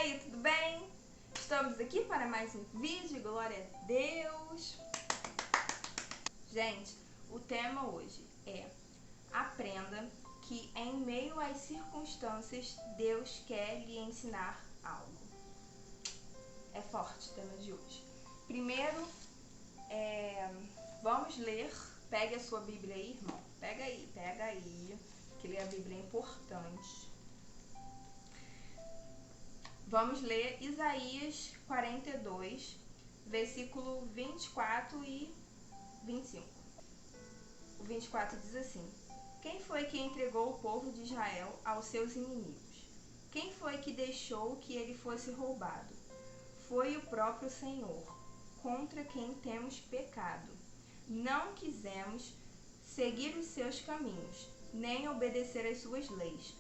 aí, tudo bem? Estamos aqui para mais um vídeo, glória a Deus! Gente, o tema hoje é: aprenda que em meio às circunstâncias Deus quer lhe ensinar algo. É forte o tema de hoje. Primeiro, vamos ler. Pegue a sua Bíblia aí, irmão. Pega aí, que ler a Bíblia é importante. Vamos ler Isaías 42, versículo 24 e 25. O 24 diz assim: Quem foi que entregou o povo de Israel aos seus inimigos? Quem foi que deixou que ele fosse roubado? Foi o próprio Senhor, contra quem temos pecado. Não quisemos seguir os seus caminhos, nem obedecer às suas leis.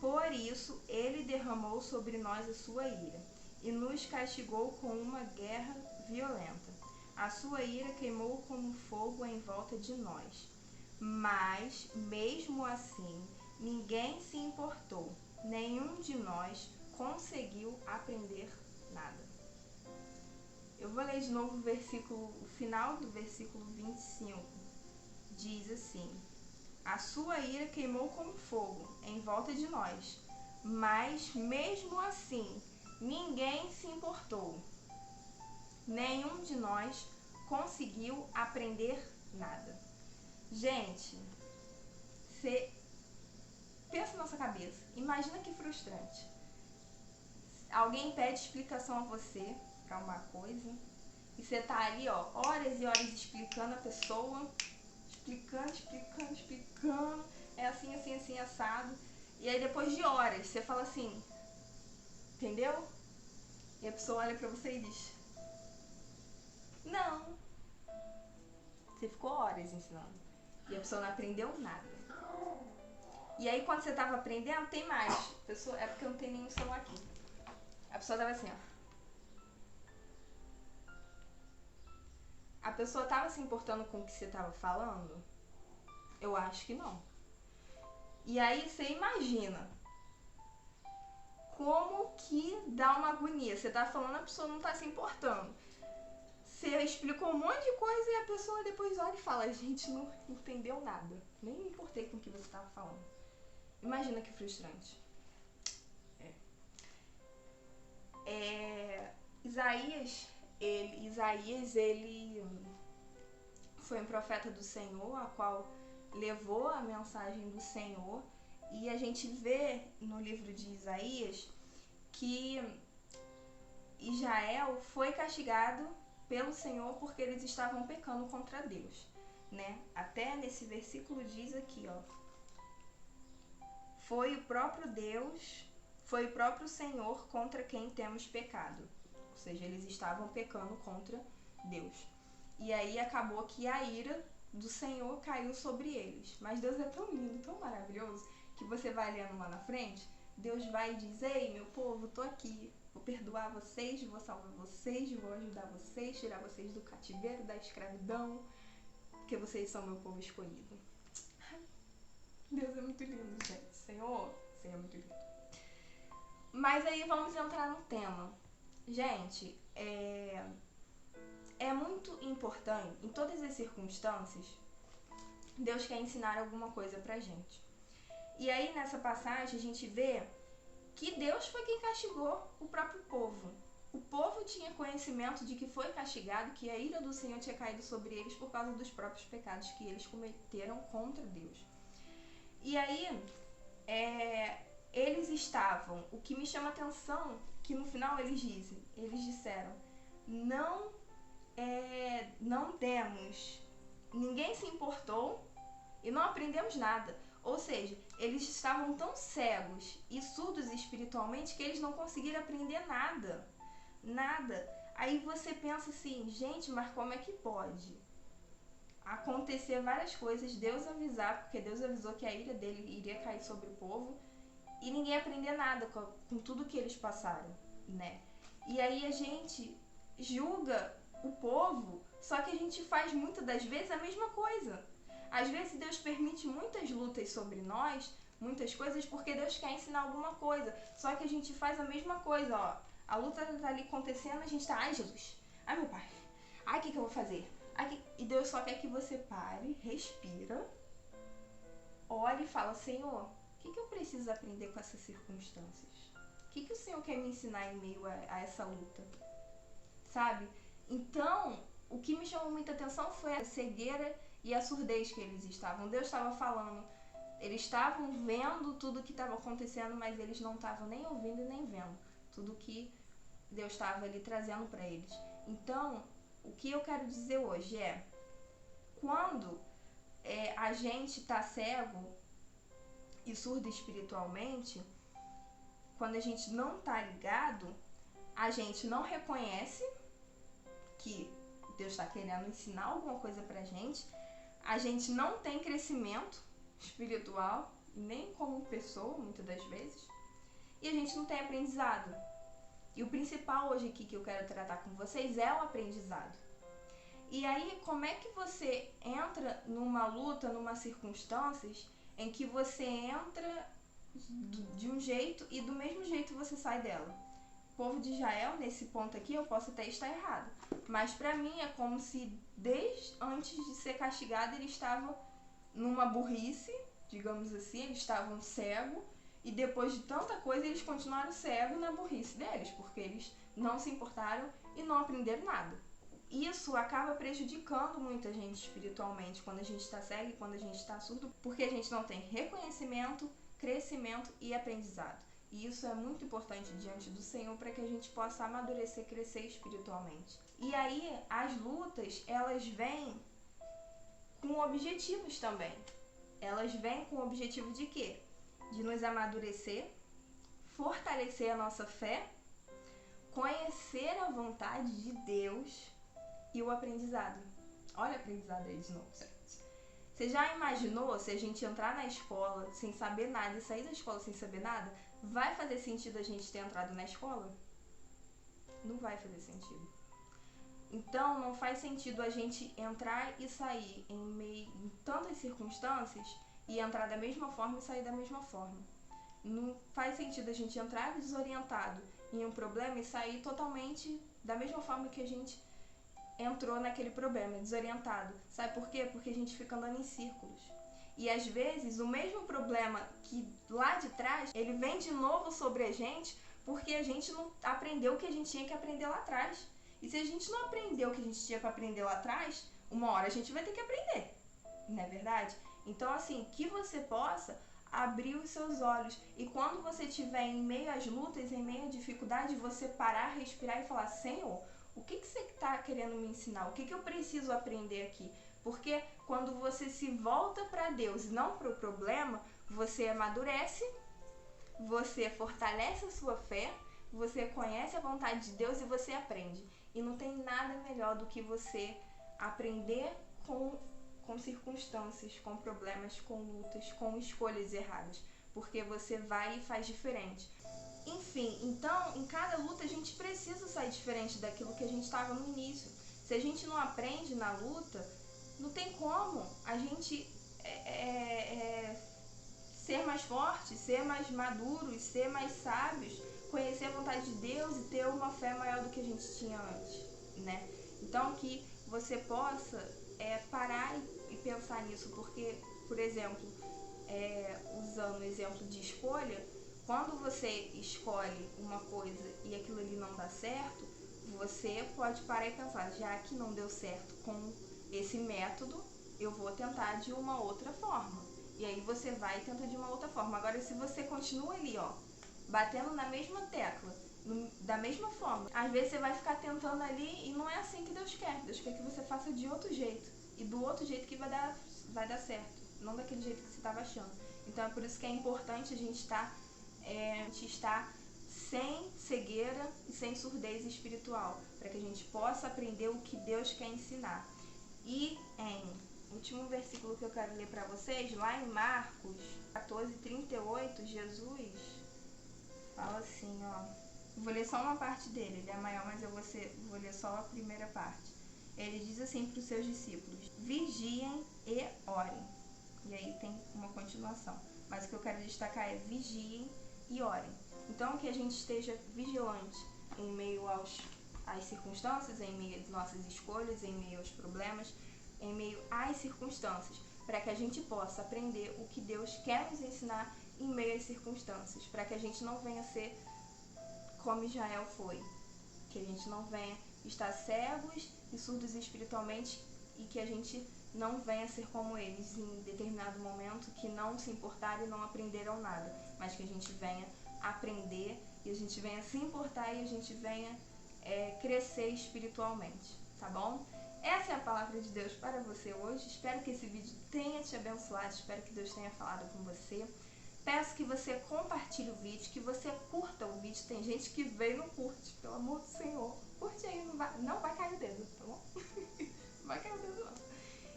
Por isso, ele derramou sobre nós a sua ira e nos castigou com uma guerra violenta. A sua ira queimou como fogo em volta de nós. Mas, mesmo assim, ninguém se importou. Nenhum de nós conseguiu aprender nada. Eu vou ler de novo o final do versículo 25. Diz assim: A sua ira queimou como fogo em volta de nós, mas mesmo assim ninguém se importou. Nenhum de nós conseguiu aprender nada. Gente, você pensa na sua cabeça, imagina que frustrante. Alguém pede explicação a você para uma coisa e você tá ali, horas e horas explicando a pessoa, explicando, é assim, assado. E aí depois de horas, você fala assim, entendeu? E a pessoa olha pra você e diz, não. Você ficou horas ensinando. E a pessoa não aprendeu nada. E aí quando você tava aprendendo, tem mais. É porque eu não tenho nenhum celular aqui. A pessoa tava assim, A pessoa tava se importando com o que você tava falando? Eu acho que não. E aí você imagina como que dá uma agonia. Você tá falando, a pessoa não tá se importando. Você explicou um monte de coisa e a pessoa depois olha e fala, gente, não entendeu nada. Nem me importei com o que você tava falando. Imagina que frustrante. Isaías, ele foi um profeta do Senhor, a qual levou a mensagem do Senhor, e a gente vê no livro de Isaías que Israel foi castigado pelo Senhor porque eles estavam pecando contra Deus, né? Até nesse versículo diz aqui, foi o próprio Senhor contra quem temos pecado. Ou seja, eles estavam pecando contra Deus. E aí acabou que a ira do Senhor caiu sobre eles. Mas Deus é tão lindo, tão maravilhoso, que você vai lendo lá na frente, Deus vai e diz, ei, meu povo, tô aqui, vou perdoar vocês, vou salvar vocês, vou ajudar vocês, tirar vocês do cativeiro, da escravidão, porque vocês são meu povo escolhido. Deus é muito lindo, gente. Senhor é muito lindo. Mas aí vamos entrar no tema. Gente, é muito importante, em todas as circunstâncias, Deus quer ensinar alguma coisa pra gente. E aí nessa passagem a gente vê que Deus foi quem castigou o próprio povo. O povo tinha conhecimento de que foi castigado, que a ira do Senhor tinha caído sobre eles por causa dos próprios pecados que eles cometeram contra Deus. E aí, eles estavam, o que me chama a atenção, que no final eles disseram, não demos, ninguém se importou e não aprendemos nada. Ou seja, eles estavam tão cegos e surdos espiritualmente que eles não conseguiram aprender nada. Aí você pensa assim, gente, mas como é que pode acontecer várias coisas, Deus avisar, porque Deus avisou que a ira dele iria cair sobre o povo, e ninguém aprender nada com tudo que eles passaram, né? E aí a gente julga o povo, só que a gente faz muitas das vezes a mesma coisa. Às vezes Deus permite muitas lutas sobre nós muitas coisas porque Deus quer ensinar alguma coisa. Só que a gente faz a mesma coisa, ó. A luta tá ali acontecendo, a gente tá, ai Jesus, ai meu pai, ai o que eu vou fazer? E Deus só quer que você pare, respira, olhe e fala, Senhor, o que eu preciso aprender com essas circunstâncias? O que o Senhor quer me ensinar em meio a essa luta? Sabe? Então, o que me chamou muita atenção foi a cegueira e a surdez que eles estavam. Deus estava falando, eles estavam vendo tudo o que estava acontecendo, mas eles não estavam nem ouvindo nem vendo tudo que Deus estava ali trazendo para eles. Então, o que eu quero dizer hoje é, quando a gente está cego e surdo espiritualmente, quando a gente não está ligado, a gente não reconhece que Deus está querendo ensinar alguma coisa pra gente, a gente não tem crescimento espiritual, nem como pessoa, muitas das vezes, e a gente não tem aprendizado. E o principal hoje aqui que eu quero tratar com vocês é o aprendizado. E aí, como é que você entra numa luta, numa circunstâncias em que você entra de um jeito e do mesmo jeito você sai dela? O povo de Israel, nesse ponto aqui, eu posso até estar errado, mas pra mim é como se desde antes de ser castigado eles estavam numa burrice, digamos assim, eles estavam cegos, e depois de tanta coisa eles continuaram cegos na burrice deles, porque eles não se importaram e não aprenderam nada. Isso acaba prejudicando muita gente espiritualmente quando a gente está cego e quando a gente está surdo, porque a gente não tem reconhecimento, crescimento e aprendizado. E isso é muito importante diante do Senhor para que a gente possa amadurecer, crescer espiritualmente. E aí, as lutas, elas vêm com objetivos também. Elas vêm com o objetivo de quê? De nos amadurecer, fortalecer a nossa fé, conhecer a vontade de Deus e o aprendizado. Olha o aprendizado aí de novo, gente. Você já imaginou se a gente entrar na escola sem saber nada e sair da escola sem saber nada? Vai fazer sentido a gente ter entrado na escola? Não vai fazer sentido. Então, não faz sentido a gente entrar e sair em tantas circunstâncias e entrar da mesma forma e sair da mesma forma. Não faz sentido a gente entrar desorientado em um problema e sair totalmente da mesma forma que a gente entrou naquele problema, desorientado. Sabe por quê? Porque a gente fica andando em círculos. E às vezes o mesmo problema que lá de trás, ele vem de novo sobre a gente porque a gente não aprendeu o que a gente tinha que aprender lá atrás. E se a gente não aprendeu o que a gente tinha para aprender lá atrás, uma hora a gente vai ter que aprender. Não é verdade? Então, assim, que você possa abrir os seus olhos. E quando você estiver em meio às lutas, em meio à dificuldade, você parar, respirar e falar, Senhor, o que você está querendo me ensinar? O que eu preciso aprender aqui? Porque quando você se volta para Deus e não para o problema, você amadurece, você fortalece a sua fé, você conhece a vontade de Deus e você aprende. E não tem nada melhor do que você aprender com circunstâncias, com problemas, com lutas, com escolhas erradas. Porque você vai e faz diferente. Enfim, então, em cada luta a gente precisa sair diferente daquilo que a gente estava no início. Se a gente não aprende na luta, não tem como a gente ser mais forte, ser mais maduros, ser mais sábios, conhecer a vontade de Deus e ter uma fé maior do que a gente tinha antes, né? Então, que você possa parar e pensar nisso, porque, por exemplo, usando o exemplo de escolha, quando você escolhe uma coisa e aquilo ali não dá certo, você pode parar e pensar, já que não deu certo com esse método, eu vou tentar de uma outra forma. E aí você vai e tenta de uma outra forma. Agora, se você continua ali, ó, batendo na mesma tecla, da mesma forma, às vezes você vai ficar tentando ali e não é assim que Deus quer. Deus quer que você faça de outro jeito. E do outro jeito que vai dar certo. Não daquele jeito que você estava achando. Então é por isso que é importante a gente estar sem cegueira e sem surdez espiritual, para que a gente possa aprender o que Deus quer ensinar. E o último versículo que eu quero ler para vocês, lá em Marcos 14:38, Jesus fala assim, ó. Vou ler só uma parte dele, ele é maior, mas eu vou ler só a primeira parte. Ele diz assim para os seus discípulos: vigiem e orem. E aí tem uma continuação. mas o que eu quero destacar é vigiem e orem. Então, que a gente esteja vigilante em meio às circunstâncias, em meio às nossas escolhas, em meio aos problemas, em meio às circunstâncias, para que a gente possa aprender o que Deus quer nos ensinar em meio às circunstâncias, para que a gente não venha ser como Israel foi, que a gente não venha estar cegos e surdos espiritualmente e que a gente não venha ser como eles em determinado momento, que não se importaram e não aprenderam nada, mas que a gente venha aprender e a gente venha se importar e a gente venha crescer espiritualmente, tá bom? Essa é a palavra de Deus para você hoje. Espero que esse vídeo tenha te abençoado, espero que Deus tenha falado com você. Peço que você compartilhe o vídeo, que você curta o vídeo. Tem gente que veio e não curte, pelo amor do Senhor. Curte aí, não vai cair o dedo, tá bom? Não vai cair o dedo não.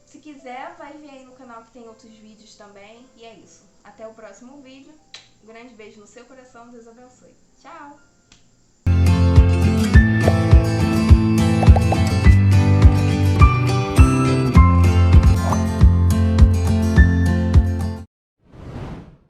Se quiser, vai ver aí no canal que tem outros vídeos também. E é isso. Até o próximo vídeo. Um grande beijo no seu coração. Deus abençoe. Tchau!